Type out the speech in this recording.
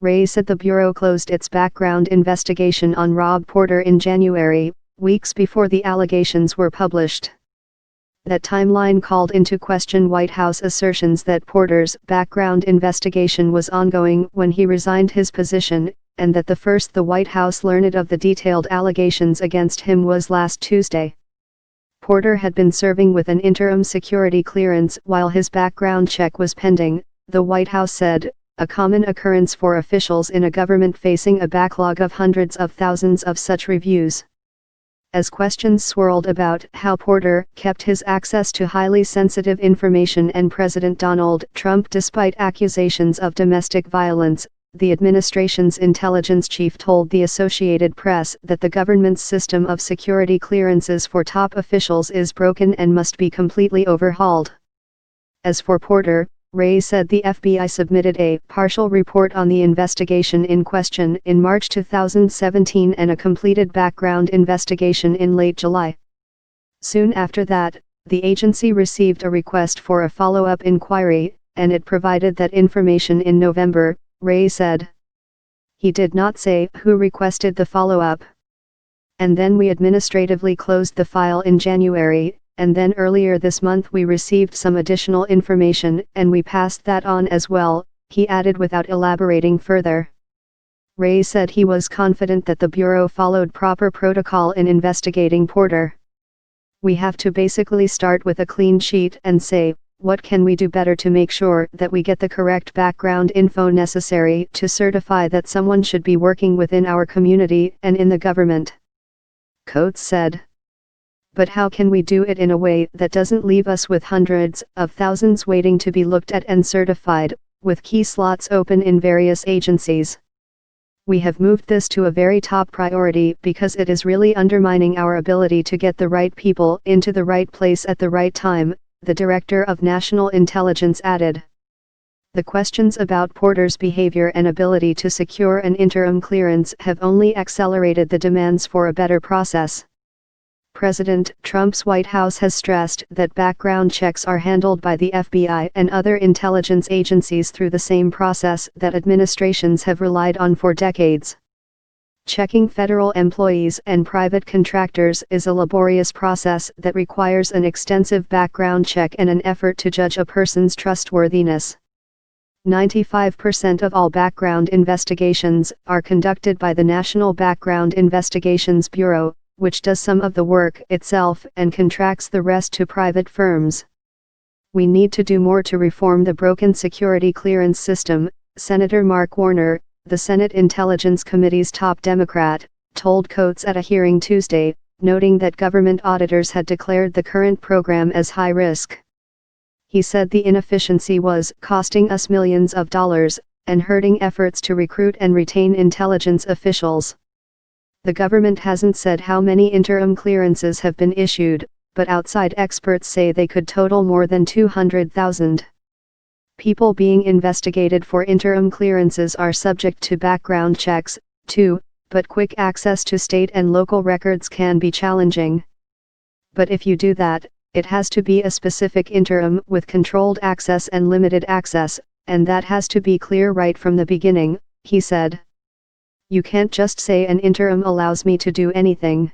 Wray said the Bureau closed its background investigation on Rob Porter in January, weeks before the allegations were published. That timeline called into question White House assertions that Porter's background investigation was ongoing when he resigned his position, and that the first the White House learned of the detailed allegations against him was last Tuesday. Porter had been serving with an interim security clearance while his background check was pending, the White House said, a common occurrence for officials in a government facing a backlog of hundreds of thousands of such reviews. As questions swirled about how Porter kept his access to highly sensitive information and President Donald Trump despite accusations of domestic violence, the administration's intelligence chief told the Associated Press that the government's system of security clearances for top officials is broken and must be completely overhauled. As for Porter, Wray said the FBI submitted a partial report on the investigation in question in March 2017 and a completed background investigation in late July. Soon after that, the agency received a request for a follow-up inquiry, and it provided that information in November, Wray said. He did not say who requested the follow-up. And then we administratively closed the file in January, and then earlier this month we received some additional information and we passed that on as well, he added without elaborating further. Wray said he was confident that the Bureau followed proper protocol in investigating Porter. We have to basically start with a clean sheet and say, what can we do better to make sure that we get the correct background info necessary to certify that someone should be working within our community and in the government? Coates said. But how can we do it in a way that doesn't leave us with hundreds of thousands waiting to be looked at and certified, with key slots open in various agencies? We have moved this to a very top priority because it is really undermining our ability to get the right people into the right place at the right time, the Director of National Intelligence added. The questions about Porter's behavior and ability to secure an interim clearance have only accelerated the demands for a better process. President Trump's White House has stressed that background checks are handled by the FBI and other intelligence agencies through the same process that administrations have relied on for decades. Checking federal employees and private contractors is a laborious process that requires an extensive background check and an effort to judge a person's trustworthiness. 95% of all background investigations are conducted by the National Background Investigations Bureau, which does some of the work itself and contracts the rest to private firms. We need to do more to reform the broken security clearance system, Senator Mark Warner, the Senate Intelligence Committee's top Democrat, told Coates at a hearing Tuesday, noting that government auditors had declared the current program as high risk. He said the inefficiency was costing us millions of dollars, and hurting efforts to recruit and retain intelligence officials. The government hasn't said how many interim clearances have been issued, but outside experts say they could total more than 200,000. People being investigated for interim clearances are subject to background checks, too, but quick access to state and local records can be challenging. But if you do that, it has to be a specific interim with controlled access and limited access, and that has to be clear right from the beginning, he said. You can't just say an interim allows me to do anything.